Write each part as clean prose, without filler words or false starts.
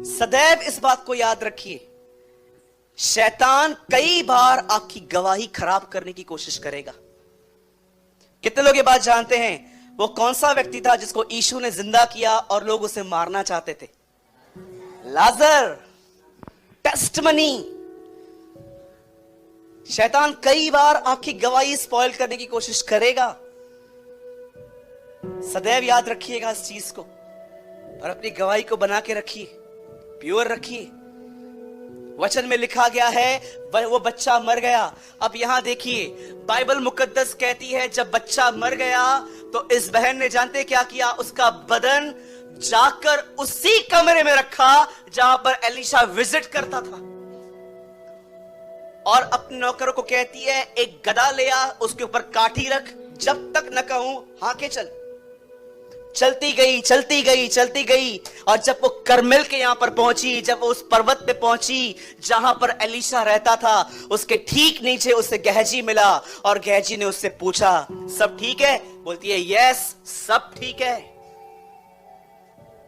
सदैव इस बात को याद रखिए, शैतान कई बार आपकी गवाही खराब करने की कोशिश करेगा। कितने लोग ये बात जानते हैं वो कौन सा व्यक्ति था जिसको यीशु ने जिंदा किया और लोग उसे मारना चाहते थे? लाजर। टेस्टमनी। शैतान कई बार आपकी गवाही स्पॉइल करने की कोशिश करेगा। सदैव याद रखिएगा इस चीज को और अपनी गवाही को बना के रखिए, प्योर रखिए। वचन में लिखा गया है वो बच्चा मर गया। अब यहां देखिए, बाइबल मुकद्दस कहती है जब बच्चा मर गया तो इस बहन ने जानते क्या किया? उसका बदन जाकर उसी कमरे में रखा जहां पर एलीशा विजिट करता था और अपने नौकरों को कहती है एक गदा ले आ, उसके ऊपर काठी रख, जब तक न कहूं हाके चल। चलती गई चलती गई चलती गई और जब वो करमेल के यहां पर पहुंची, जब वो उस पर्वत पे पहुंची जहां पर एलीशा रहता था, उसके ठीक नीचे उसे गहजी मिला और गहजी ने उससे पूछा सब ठीक है? बोलती है यस, सब ठीक है,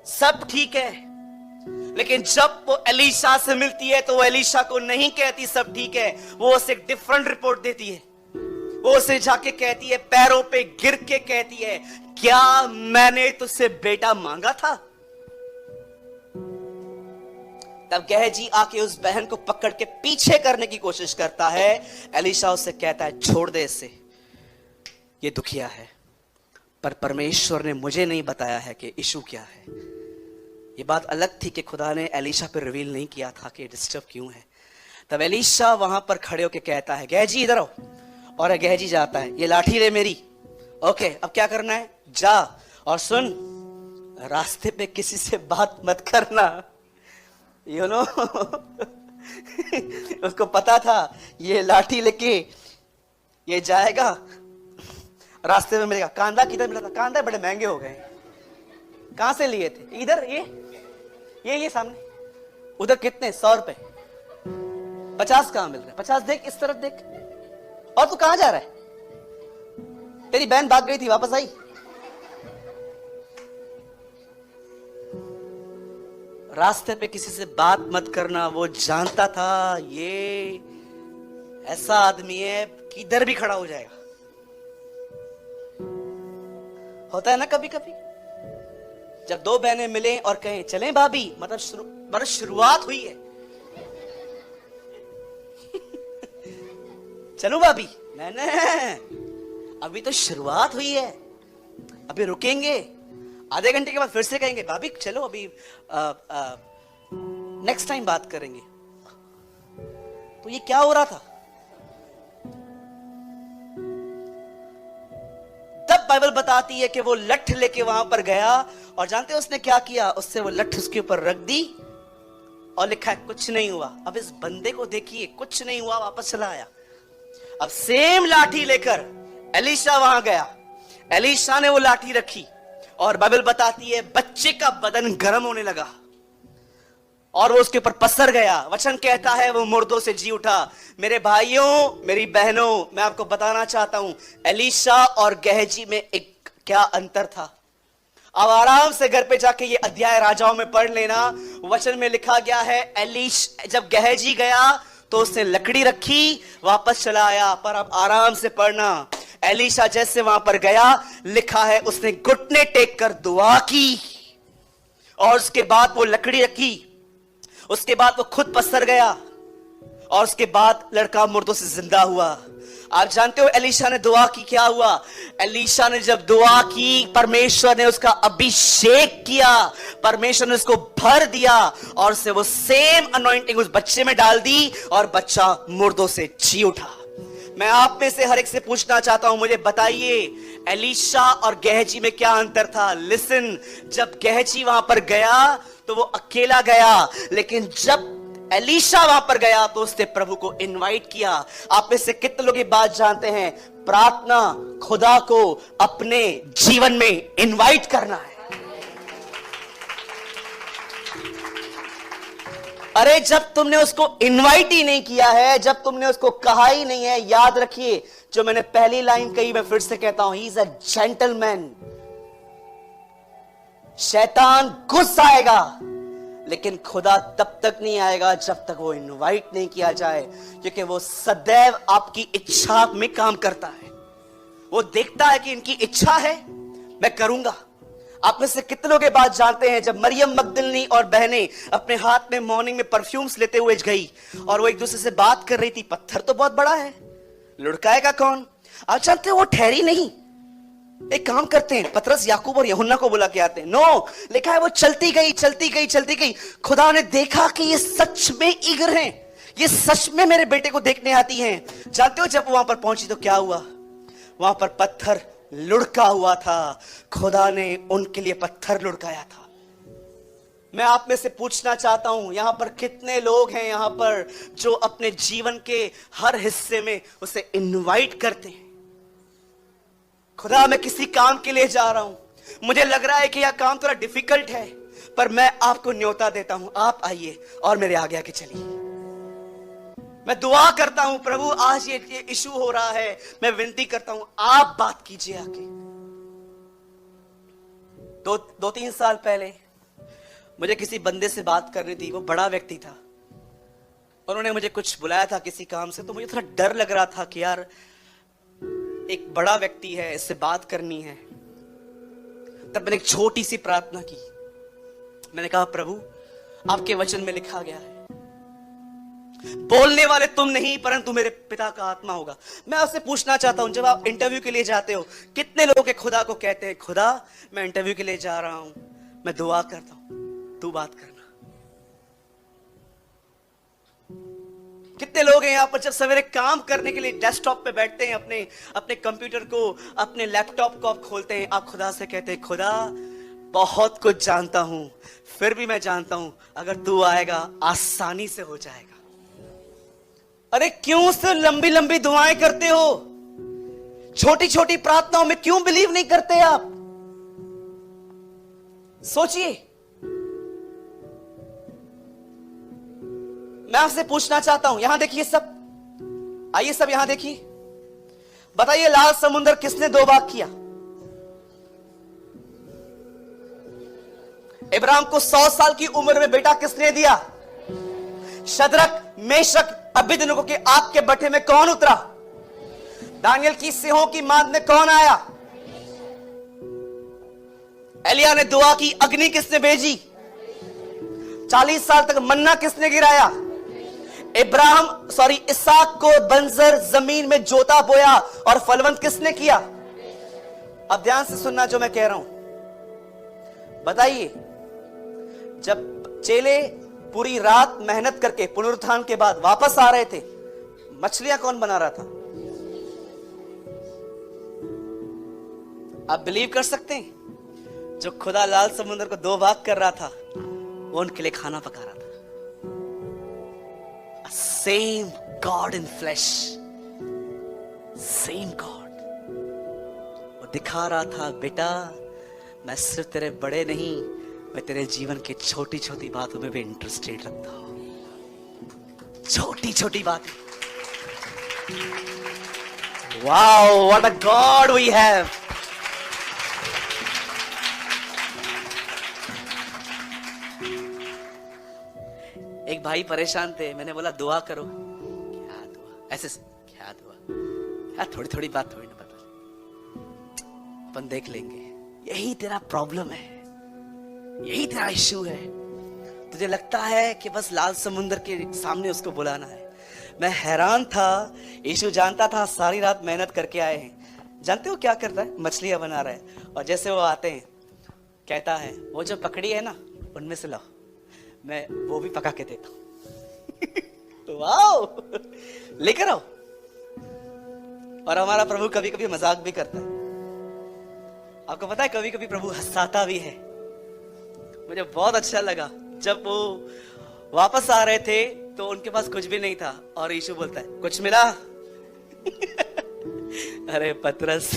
सब ठीक है। लेकिन जब वो एलीशा से मिलती है तो वो एलीशा को नहीं कहती सब ठीक है, वो उसे एक डिफरेंट रिपोर्ट देती है। वो उसे जाके कहती है, पैरों पे गिर के कहती है, क्या मैंने तुझसे बेटा मांगा था? तब गहजी आके उस बहन को पकड़ के पीछे करने की कोशिश करता है। एलीशा उससे कहता है छोड़ दे इसे, ये दुखिया है, पर परमेश्वर ने मुझे नहीं बताया है कि इशू क्या है। ये बात अलग थी कि खुदा ने एलीशा पर रिवील नहीं किया था कि डिस्टर्ब क्यों है। तब एलीशा वहां पर खड़े होकर कहता है गहजी इधर आओ, और गहजी जाता है, ये लाठी ले मेरी। ओके, अब क्या करना है? जा और सुन, रास्ते पे किसी से बात मत करना। यू नो उसको पता था ये लाठी लेके ये जाएगा, रास्ते में मिलेगा। कांदा किधर मिला था? कांदा बड़े महंगे हो गए। कहां से लिए थे? इधर ये सामने। उधर कितने? 100 रुपए। 50 कहां मिल रहा है? 50 देख, इस तरफ देख। और तू कहां जा रहा है? तेरी बहन भाग गई थी, वापस आई। रास्ते पे किसी से बात मत करना। वो जानता था ये ऐसा आदमी है किधर भी खड़ा हो जाएगा। होता है ना कभी कभी, जब दो बहनें मिलें और कहें चलें भाभी, मतलब शुरुआत हुई है। चलो भाभी, नहीं, अभी तो शुरुआत हुई है, अभी रुकेंगे, आधे घंटे के बाद फिर से कहेंगे भाभी चलो अभी नेक्स्ट टाइम बात करेंगे। तो ये क्या हो रहा था? तब बाइबल बताती है कि वो लठ लेके वहां पर गया और जानते हो उसने क्या किया? उससे वो लठ उसके ऊपर रख दी और लिखा है कुछ नहीं हुआ। अब इस बंदे को देखिए, कुछ नहीं हुआ, वापस चला आया। अब सेम लाठी लेकर एलीशा वहां गया, एलीशा ने वो लाठी रखी और बाइबल बताती है बच्चे का बदन गर्म होने लगा और वो उसके ऊपर पसर गया। वचन कहता है वो मुर्दों से जी उठा। मेरे भाइयों, मेरी बहनों, मैं आपको बताना चाहता हूं एलीशा और गहजी में एक क्या अंतर था। अब आराम से घर पे जाके ये अध्याय राजाओं में पढ़ लेना। वचन में लिखा गया है जब गहजी गया तो उसने लकड़ी रखी, वापस चला आया। पर अब आराम से पढ़ना। एलीशा जैसे वहां पर गया, लिखा है उसने घुटने टेक कर दुआ की और उसके बाद वो लकड़ी रखी, उसके बाद वो खुद पसर गया और उसके बाद लड़का मुर्दों से जिंदा हुआ। आप जानते हो एलीशा ने दुआ की, क्या हुआ? एलीशा ने जब दुआ की, परमेश्वर ने उसका अभिषेक किया, परमेश्वर ने उसको भर दिया और उससे वो सेम अनॉइंटिंग उस बच्चे में डाल दी और बच्चा मुर्दों से जी उठा। मैं आप में से हर एक से पूछना चाहता हूं, मुझे बताइए एलीशा और गहजी में क्या अंतर था? लिसन, जब गहजी वहां पर गया तो वो अकेला गया, लेकिन जब एलीशा वहां पर गया तो उसने प्रभु को इनवाइट किया। आप में से कितने लोग ये बात जानते हैं? प्रार्थना खुदा को अपने जीवन में इनवाइट करना है। अरे जब तुमने उसको इनवाइट ही नहीं किया है, जब तुमने उसको कहा ही नहीं है, याद रखिए जो मैंने पहली लाइन कही मैं फिर से कहता हूं, ही इज अ जेंटलमैन। शैतान गुस्सा आएगा लेकिन खुदा तब तक नहीं आएगा जब तक वो इनवाइट नहीं किया जाए, क्योंकि वो सदैव आपकी इच्छा में काम करता है। वो देखता है कि इनकी इच्छा है, मैं करूंगा। आप में से कितने लोग ये बात जानते हैं, जब मरियम मगदलिनी और बहनें अपने हाथ में मॉर्निंग में परफ्यूम्स लेते हुए गई और वो एक दूसरे से बात कर रही थी, पत्थर तो बहुत बड़ा है, लुढ़काएगा कौन? आप जानते हो वो ठहरी नहीं। एक काम करते हैं, पतरस याकूब और यूहन्ना को बुला के आते हैं। नो, लिखा है वो चलती गई चलती गई चलती गई। खुदा ने देखा कि ये सच में ईगर हैं, ये सच में मेरे बेटे को देखने आती हैं। जानते हो जब वहां पर पहुंची तो क्या हुआ? वहां पर पत्थर लुढ़का हुआ था। खुदा ने उनके लिए पत्थर लुढ़काया था। मैं आप में से पूछना चाहता हूं, यहां पर कितने लोग हैं यहां पर जो अपने जीवन के हर हिस्से में उसे इनवाइट करते हैं? खुदा, मैं किसी काम के लिए जा रहा हूं, मुझे लग रहा है कि यह काम थोड़ा डिफिकल्ट है, पर मैं आपको न्योता देता हूं, आप आइए और मेरे आगे आके चलिए। मैं दुआ करता हूं, प्रभु आज ये इशू हो रहा है, मैं विनती करता हूं आप बात कीजिए आके। 2-3 साल पहले मुझे किसी बंदे से बात करनी थी। वो बड़ा व्यक्ति था, उन्होंने मुझे कुछ बुलाया था किसी काम से, तो मुझे थोड़ा डर लग रहा था कि यार एक बड़ा व्यक्ति है, इससे बात करनी है। तब मैंने एक छोटी सी प्रार्थना की। मैंने कहा, प्रभु आपके वचन में लिखा गया है, बोलने वाले तुम नहीं परंतु मेरे पिता का आत्मा होगा। मैं आपसे पूछना चाहता हूं, जब आप इंटरव्यू के लिए जाते हो, कितने लोग खुदा को कहते हैं, खुदा मैं इंटरव्यू के लिए जा रहा हूं, मैं दुआ करता हूं तू बात करना। कितने लोग हैं यहां पर जब सवेरे काम करने के लिए डेस्कटॉप पे बैठते हैं, अपने कंप्यूटर को, अपने लैपटॉप को आप खोलते हैं, आप खुदा से कहते हैं, खुदा बहुत कुछ जानता हूं, फिर भी मैं जानता हूं अगर तू आएगा आसानी से हो जाएगा। अरे क्यों सिर्फ लंबी लंबी दुआएं करते हो? छोटी छोटी प्रार्थनाओं में क्यों बिलीव नहीं करते आप? सोचिए। मैं आपसे पूछना चाहता हूं, यहां देखिए सब, आइए सब यहां देखिए, बताइए लाल समुद्र किसने 2 भाग किया? इब्राहिम को 100 साल की उम्र में बेटा किसने दिया? शद्रक, मेशक, अबेदनगो के आग के भट्ठे में कौन उतरा? दानियल की सिंहों की मांद में कौन आया? एलिया ने दुआ की, अग्नि किसने भेजी? 40 साल तक मन्ना किसने गिराया? इसहाक को बंजर जमीन में जोता बोया और फलवंत किसने किया? अब ध्यान से सुनना जो मैं कह रहा हूं। बताइए, जब चेले पूरी रात मेहनत करके पुनरुत्थान के बाद वापस आ रहे थे, मछलियां कौन बना रहा था? आप बिलीव कर सकते हैं? जो खुदा लाल समुद्र को 2 भाग कर रहा था, वो उनके लिए खाना पका रहा था। सेम गॉड इन फ्लैश, सेम गॉड। वो दिखा रहा था, बेटा मैं सिर्फ तेरे बड़े नहीं, मैं तेरे जीवन के छोटी छोटी बातों में भी इंटरेस्टेड रखता हूं। छोटी छोटी बातें। Wow, what a God we have. एक भाई परेशान थे, मैंने बोला दुआ करो। क्या दुआ? ऐसे क्या दुआ यार, थोड़ी थोड़ी बात थोड़ी ना बदल, अपन देख लेंगे। यही तेरा प्रॉब्लम है, यही तेरा इश्यू है। तुझे लगता है कि बस लाल समुद्र के सामने उसको बुलाना है। मैं हैरान था, यीशु जानता था सारी रात मेहनत करके आए हैं। जानते हो क्या करता है? मछलियां बना रहा है, और जैसे वो आते हैं कहता है, वो जो पकड़ी है ना उनमें से लाओ, मैं वो भी पका के देता हूं। वाओ, लेकर आओ। और हमारा प्रभु कभी कभी मजाक भी करता है। आपको पता है कभी कभी प्रभु हंसाता भी है। मुझे बहुत अच्छा लगा जब वो वापस आ रहे थे तो उनके पास कुछ भी नहीं था, और यीशु बोलता है, कुछ मिला? अरे पतरस,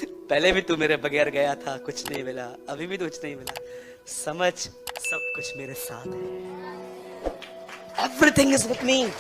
पहले भी तू मेरे बगैर गया था, कुछ नहीं मिला, अभी भी कुछ नहीं मिला। समझ, सब कुछ मेरे साथ है। Everything is with me.